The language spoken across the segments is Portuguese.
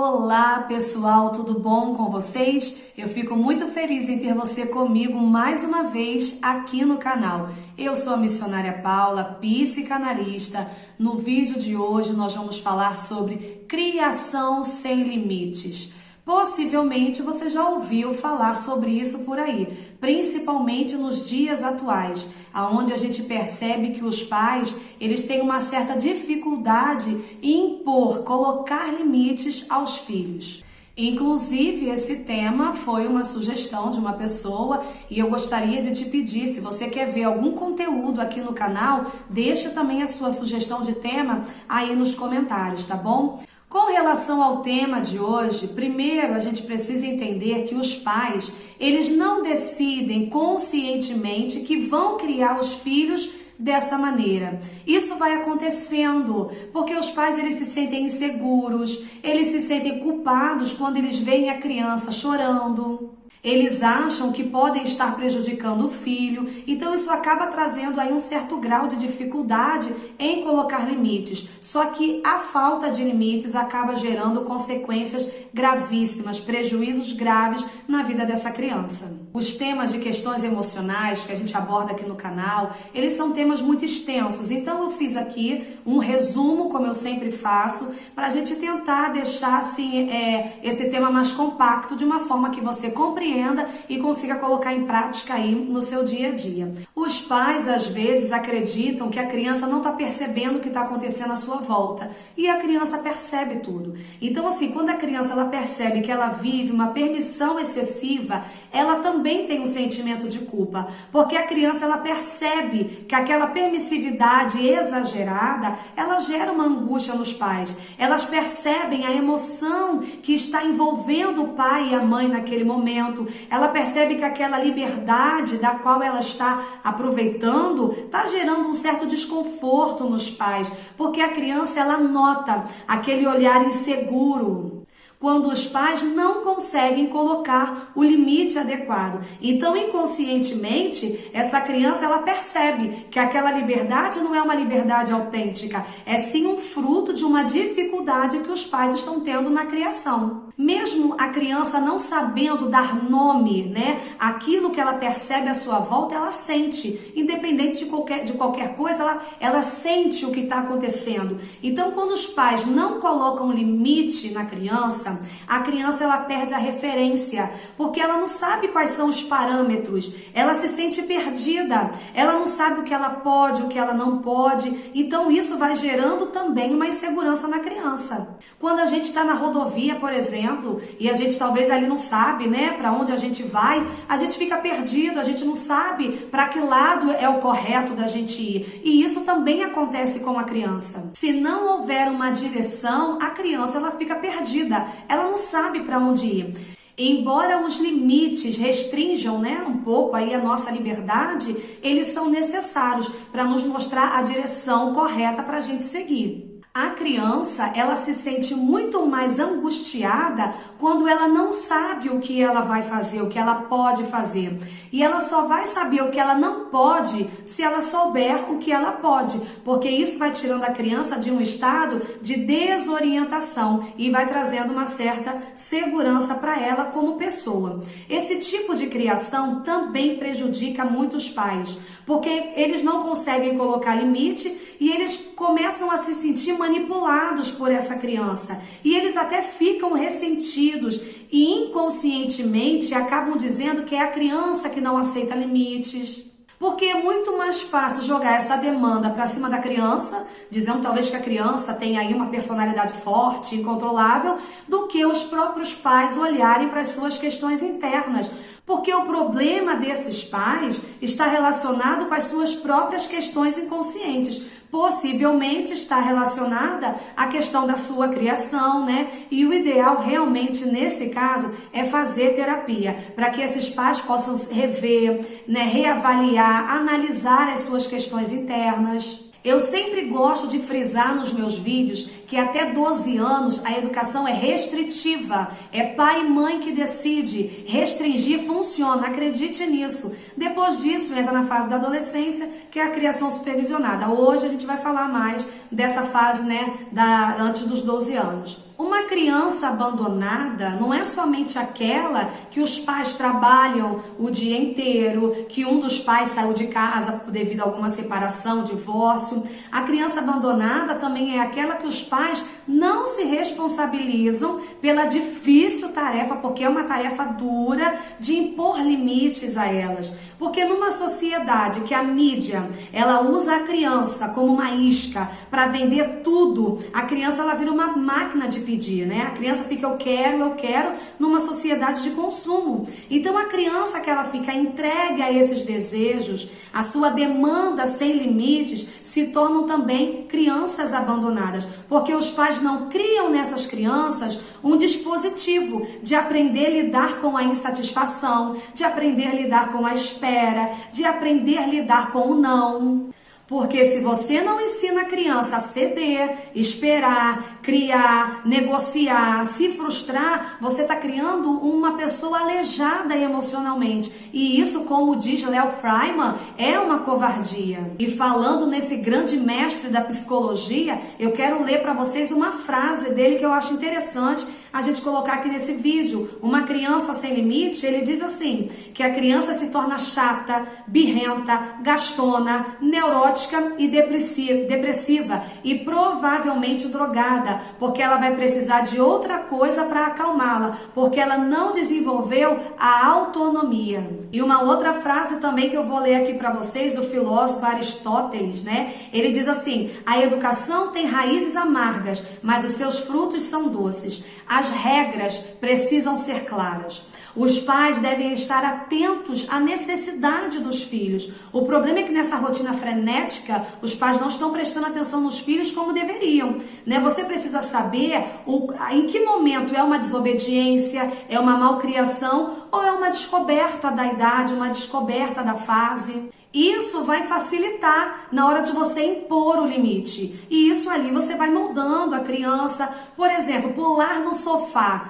Olá pessoal, tudo bom com vocês? Eu fico muito feliz em ter você comigo mais uma vez aqui no canal. Eu sou a missionária Paula, psicanalista. No vídeo de hoje nós vamos falar sobre criação sem limites. Possivelmente você já ouviu falar sobre isso por aí, principalmente nos dias atuais, onde a gente percebe que os pais eles têm uma certa dificuldade em impor, colocar limites aos filhos. Inclusive, esse tema foi uma sugestão de uma pessoa e eu gostaria de te pedir, se você quer ver algum conteúdo aqui no canal, deixa também a sua sugestão de tema aí nos comentários, tá bom? Com relação ao tema de hoje, primeiro a gente precisa entender que os pais, eles não decidem conscientemente que vão criar os filhos dessa maneira. Isso vai acontecendo porque os pais eles se sentem inseguros, eles se sentem culpados quando eles veem a criança chorando. Eles acham que podem estar prejudicando o filho, então isso acaba trazendo aí um certo grau de dificuldade em colocar limites. Só que a falta de limites acaba gerando consequências gravíssimas, prejuízos graves na vida dessa criança. Os temas de questões emocionais que a gente aborda aqui no canal, eles são temas muito extensos, então eu fiz aqui um resumo, como eu sempre faço, para a gente tentar deixar assim, esse tema mais compacto, de uma forma que você compreenda e consiga colocar em prática aí no seu dia a dia. Os pais, às vezes, acreditam que a criança não está percebendo o que está acontecendo à sua volta. E a criança percebe tudo. Então, assim, quando a criança ela percebe que ela vive uma permissão excessiva, ela também tem um sentimento de culpa. Porque a criança, ela percebe que aquela permissividade exagerada, ela gera uma angústia nos pais. Elas percebem a emoção que está envolvendo o pai e a mãe naquele momento. Ela percebe que aquela liberdade da qual ela está aproveitando está gerando um certo desconforto nos pais, porque a criança ela nota aquele olhar inseguro quando os pais não conseguem colocar o limite adequado. Então, inconscientemente, essa criança ela percebe que aquela liberdade não é uma liberdade autêntica, é sim um fruto de uma dificuldade que os pais estão tendo na criação. Mesmo a criança não sabendo dar nome, né, aquilo que ela percebe à sua volta, ela sente, independente de qualquer coisa, ela sente o que está acontecendo. Então, quando os pais não colocam limite na criança, a criança ela perde a referência, porque ela não sabe quais são os parâmetros, ela se sente perdida, ela não sabe o que ela pode, o que ela não pode, então isso vai gerando também uma insegurança na criança. Quando a gente está na rodovia, por exemplo, e a gente talvez ali não sabe, né, para onde a gente vai, a gente fica perdido, a gente não sabe para que lado é o correto da gente ir, e isso também acontece com a criança. Se não houver uma direção, a criança ela fica perdida, ela não sabe para onde ir. Embora os limites restringam, né, um pouco aí a nossa liberdade, eles são necessários para nos mostrar a direção correta para a gente seguir. A criança, ela se sente muito mais angustiada quando ela não sabe o que ela vai fazer, o que ela pode fazer. E ela só vai saber o que ela não pode se ela souber o que ela pode, porque isso vai tirando a criança de um estado de desorientação e vai trazendo uma certa segurança para ela como pessoa. Esse tipo de criação também prejudica muitos pais, porque eles não conseguem colocar limite e eles começam a se sentir manipulados por essa criança. E eles até ficam ressentidos e inconscientemente acabam dizendo que é a criança que não aceita limites. Porque é muito mais fácil jogar essa demanda para cima da criança, dizendo talvez que a criança tenha aí uma personalidade forte, incontrolável, do que os próprios pais olharem para as suas questões internas. Porque o problema desses pais está relacionado com as suas próprias questões inconscientes. Possivelmente está relacionada à questão da sua criação, né? E o ideal realmente nesse caso é fazer terapia, para que esses pais possam rever, né, reavaliar, analisar as suas questões internas. Eu sempre gosto de frisar nos meus vídeos que até 12 anos a educação é restritiva, é pai e mãe que decide, restringir funciona, acredite nisso. Depois disso entra na fase da adolescência, que é a criação supervisionada. Hoje a gente vai falar mais dessa fase, né, antes dos 12 anos. Uma Uma criança abandonada não é somente aquela que os pais trabalham o dia inteiro, que um dos pais saiu de casa devido a alguma separação, divórcio. A criança abandonada também é aquela que os pais não se responsabilizam pela difícil tarefa, porque é uma tarefa dura de impor limites a elas. Porque numa sociedade que a mídia, ela usa a criança como uma isca para vender tudo, a criança ela vira uma máquina de pedir, né? A criança fica eu quero, numa sociedade de consumo. Então a criança que ela fica entregue a esses desejos, a sua demanda sem limites, se tornam também crianças abandonadas, porque os pais não criam nessas crianças um dispositivo de aprender a lidar com a insatisfação, de aprender a lidar com a espera, de aprender a lidar com o não. Porque se você não ensina a criança a ceder, esperar, criar, negociar, se frustrar, você está criando uma pessoa aleijada emocionalmente. E isso, como diz Léo Freiman, é uma covardia. E falando nesse grande mestre da psicologia, eu quero ler para vocês uma frase dele que eu acho interessante a gente colocar aqui nesse vídeo. Uma criança sem limite, ele diz assim, que a criança se torna chata, birrenta, gastona, neurótica e depressiva e provavelmente drogada, porque ela vai precisar de outra coisa para acalmá-la, porque ela não desenvolveu a autonomia. E uma outra frase também que eu vou ler aqui para vocês do filósofo Aristóteles, né? Ele diz assim: a educação tem raízes amargas, mas os seus frutos são doces. As regras precisam ser claras. Os pais devem estar atentos à necessidade dos filhos. O problema é que nessa rotina frenética, os pais não estão prestando atenção nos filhos como deveriam, né? Você precisa saber em que momento é uma desobediência, é uma malcriação ou é uma descoberta da idade, uma descoberta da fase. Isso vai facilitar na hora de você impor o limite. E isso ali você vai moldando a criança. Por exemplo, pular no sofá.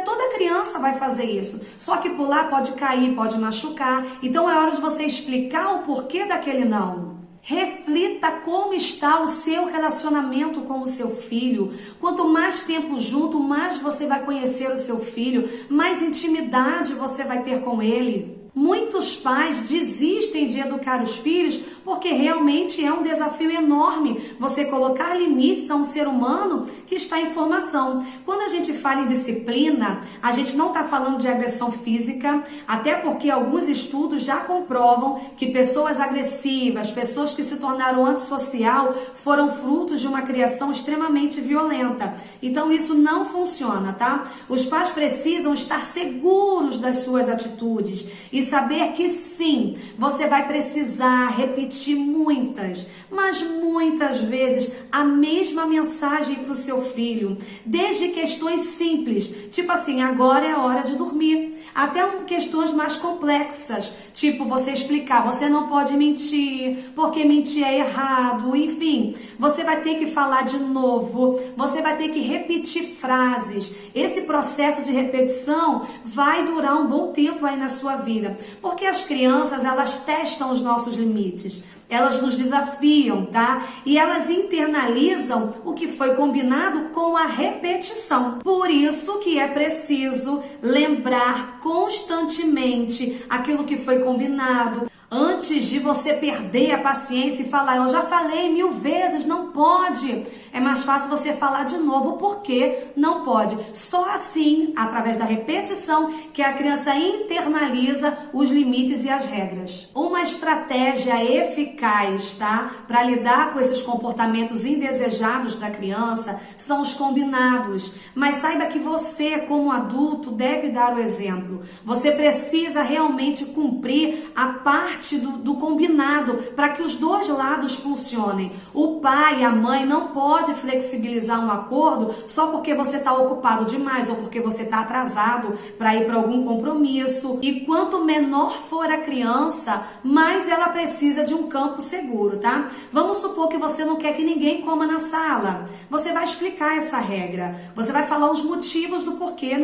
Toda criança vai fazer isso. Só que pular pode cair, pode machucar. Então é hora de você explicar o porquê daquele não. Reflita como está o seu relacionamento com o seu filho. Quanto mais tempo junto, mais você vai conhecer o seu filho, mais intimidade você vai ter com ele. Muitos pais desistem de educar os filhos porque realmente é um desafio enorme você colocar limites a um ser humano que está em formação. Quando a gente fala em disciplina, a gente não está falando de agressão física, até porque alguns estudos já comprovam que pessoas agressivas, pessoas que se tornaram antissocial, foram frutos de uma criação extremamente violenta. Então isso não funciona, tá? Os pais precisam estar seguros das suas atitudes e saber que sim, você vai precisar repetir muitas, mas muitas vezes a mesma mensagem para o seu filho, desde questões simples, tipo assim, agora é a hora de dormir, até questões mais complexas, tipo você explicar, você não pode mentir, porque mentir é errado, enfim, você vai ter que falar de novo, você vai ter que repetir frases. Esse processo de repetição vai durar um bom tempo aí na sua vida, porque as crianças, elas testam os nossos limites. Elas nos desafiam, tá? E elas internalizam o que foi combinado com a repetição. Por isso que é preciso lembrar constantemente aquilo que foi combinado. Antes de você perder a paciência e falar, eu já falei 1000 vezes, não pode. É mais fácil você falar de novo porque não pode. Só assim, através da repetição, que a criança internaliza os limites e as regras. Uma estratégia eficaz, tá? Para lidar com esses comportamentos indesejados da criança são os combinados. Mas saiba que você, como adulto, deve dar o exemplo. Você precisa realmente cumprir a parte do combinado para que os dois lados funcionem. O pai e a mãe não podem flexibilizar um acordo só porque você está ocupado demais ou porque você está atrasado para ir para algum compromisso. E quanto menor for a criança, mais ela precisa de um campo seguro, tá? Vamos supor que você não quer que ninguém coma na sala. Você vai explicar essa regra. Você vai falar os motivos do porquê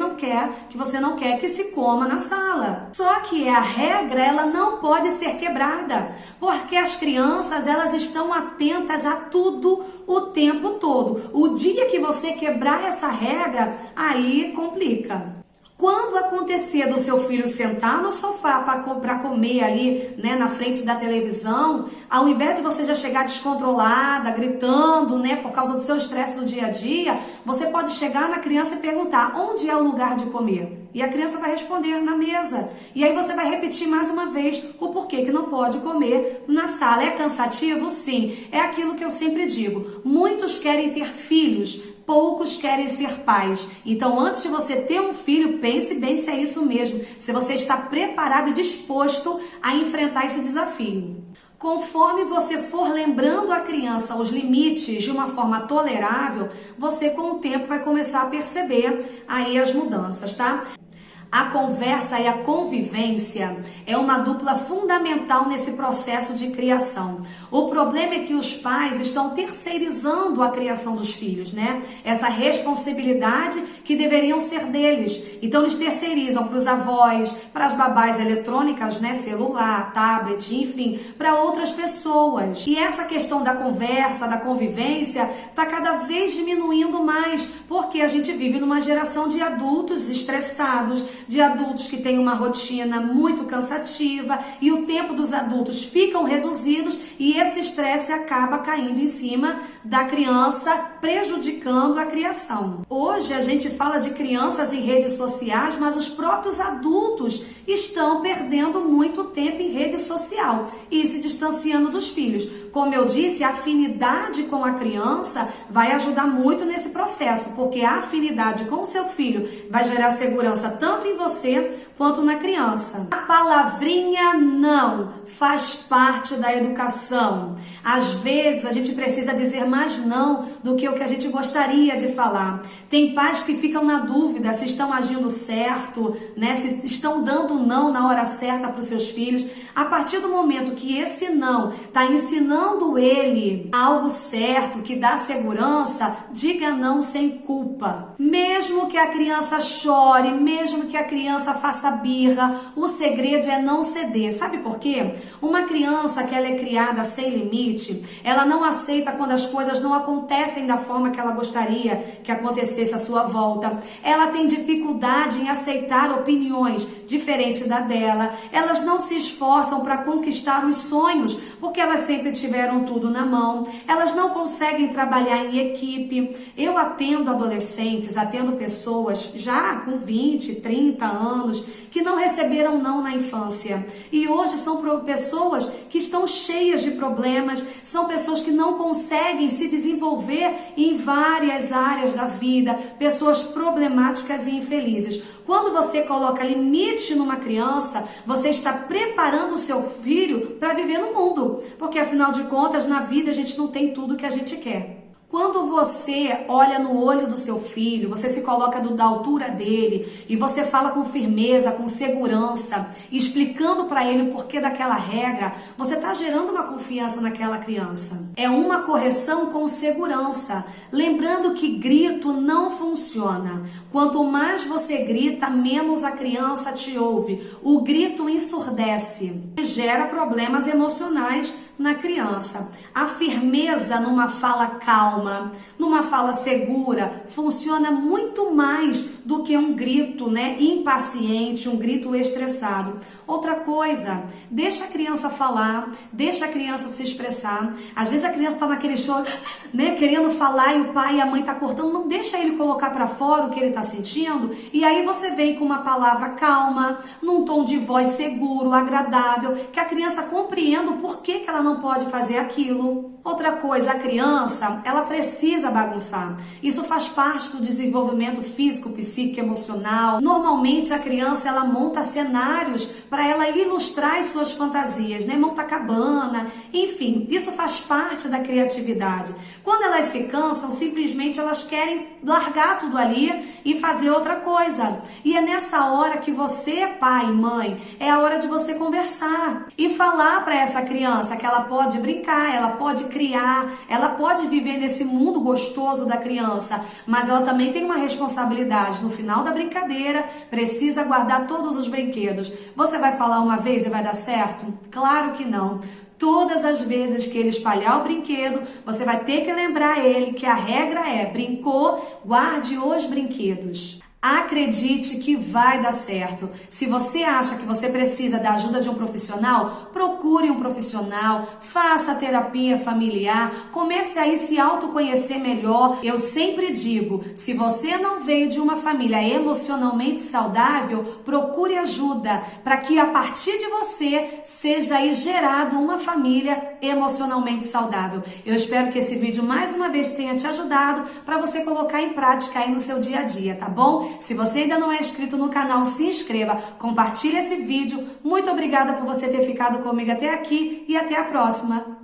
você não quer que se coma na sala. Só que a regra, ela não pode ser quebrada, porque as crianças, elas estão atentas a tudo o tempo tempo todo. O dia que você quebrar essa regra, aí complica. Quando acontecer do seu filho sentar no sofá para comer ali, né, na frente da televisão, ao invés de você já chegar descontrolada, gritando, né, por causa do seu estresse no dia a dia, você pode chegar na criança e perguntar: onde é o lugar de comer? E a criança vai responder: na mesa. E aí você vai repetir mais uma vez o porquê que não pode comer na sala. É cansativo? Sim. É aquilo que eu sempre digo. Muitos querem ter filhos, poucos querem ser pais. Então, antes de você ter um filho, pense bem se é isso mesmo, se você está preparado e disposto a enfrentar esse desafio. Conforme você for lembrando a criança os limites de uma forma tolerável, você com o tempo vai começar a perceber aí as mudanças, tá? A conversa e a convivência é uma dupla fundamental nesse processo de criação. O problema é que os pais estão terceirizando a criação dos filhos, né? Essa responsabilidade que deveriam ser deles. Então eles terceirizam para os avós, para as babás eletrônicas, né? Celular, tablet, enfim, para outras pessoas. E essa questão da conversa, da convivência, está cada vez diminuindo mais, porque a gente vive numa geração de adultos estressados, de adultos que têm uma rotina muito cansativa e o tempo dos adultos ficam reduzidos e esse estresse acaba caindo em cima da criança, prejudicando a criação. Hoje a gente fala de crianças em redes sociais, mas os próprios adultos estão perdendo muito tempo em rede social e se distanciando dos filhos. Como eu disse, a afinidade com a criança vai ajudar muito nesse processo, porque a afinidade com o seu filho vai gerar segurança tanto em você quanto na criança. A palavrinha não faz parte da educação. Às vezes a gente precisa dizer mais não do que o que a gente gostaria de falar. Tem pais que ficam na dúvida se estão agindo certo, né? Se estão dando não na hora certa para os seus filhos. A partir do momento que esse não está ensinando ele algo certo, que dá segurança, diga não sem culpa. Mesmo que a criança chore, mesmo que a criança faça birra, o segredo é não ceder. Sabe por quê? Uma criança que ela é criada sem limite, ela não aceita quando as coisas não acontecem da forma que ela gostaria que acontecesse à sua volta. Ela tem dificuldade em aceitar opiniões diferentes da dela. Elas não se esforçam para conquistar os sonhos, porque elas sempre tiveram tudo na mão. Elas não conseguem trabalhar em equipe. Eu atendo adolescentes, atendo pessoas já com 20, 30 anos, que não receberam não na infância. E hoje são pessoas que estão cheias de problemas, são pessoas que não conseguem se desenvolver em várias áreas da vida, pessoas problemáticas e infelizes. Quando você coloca limite numa criança, você está preparando o seu filho para viver no mundo, porque afinal de contas, na vida a gente não tem tudo que a gente quer. Quando você olha no olho do seu filho, você se coloca da altura dele e você fala com firmeza, com segurança, explicando para ele o porquê daquela regra, você está gerando uma confiança naquela criança. É uma correção com segurança. Lembrando que grito não funciona. Quanto mais você grita, menos a criança te ouve. O grito ensurdece e gera problemas emocionais na criança. A firmeza numa fala calma, numa fala segura, funciona muito mais do que um grito, né, impaciente, um grito estressado. Outra coisa, deixa a criança falar, deixa a criança se expressar. Às vezes a criança está naquele choro, né, querendo falar e o pai e a mãe tá cortando, não deixa ele colocar para fora o que ele tá sentindo. E aí você vem com uma palavra calma, num tom de voz seguro, agradável, que a criança compreenda o porquê que ela não pode fazer aquilo. Outra coisa, a criança, ela precisa bagunçar. Isso faz parte do desenvolvimento físico, psíquico, emocional. Normalmente a criança, ela monta cenários para ela ilustrar as suas fantasias, né? Monta cabana, enfim, isso faz parte da criatividade. Quando elas se cansam, simplesmente elas querem largar tudo ali e fazer outra coisa. E é nessa hora que você, pai, mãe, é a hora de você conversar e falar para essa criança que ela ela pode brincar, ela pode criar, ela pode viver nesse mundo gostoso da criança, mas ela também tem uma responsabilidade. No final da brincadeira, precisa guardar todos os brinquedos. Você vai falar uma vez e vai dar certo? Claro que não. Todas as vezes que ele espalhar o brinquedo, você vai ter que lembrar ele que a regra é: brincou, guarde os brinquedos. Acredite que vai dar certo. Se você acha que você precisa da ajuda de um profissional, procure um profissional, faça terapia familiar, comece a se autoconhecer melhor. Eu sempre digo, se você não veio de uma família emocionalmente saudável, procure ajuda para que a partir de você seja aí gerado uma família emocionalmente saudável. Eu espero que esse vídeo mais uma vez tenha te ajudado para você colocar em prática aí no seu dia a dia, tá bom? Se você ainda não é inscrito no canal, se inscreva, compartilhe esse vídeo. Muito obrigada por você ter ficado comigo até aqui e até a próxima!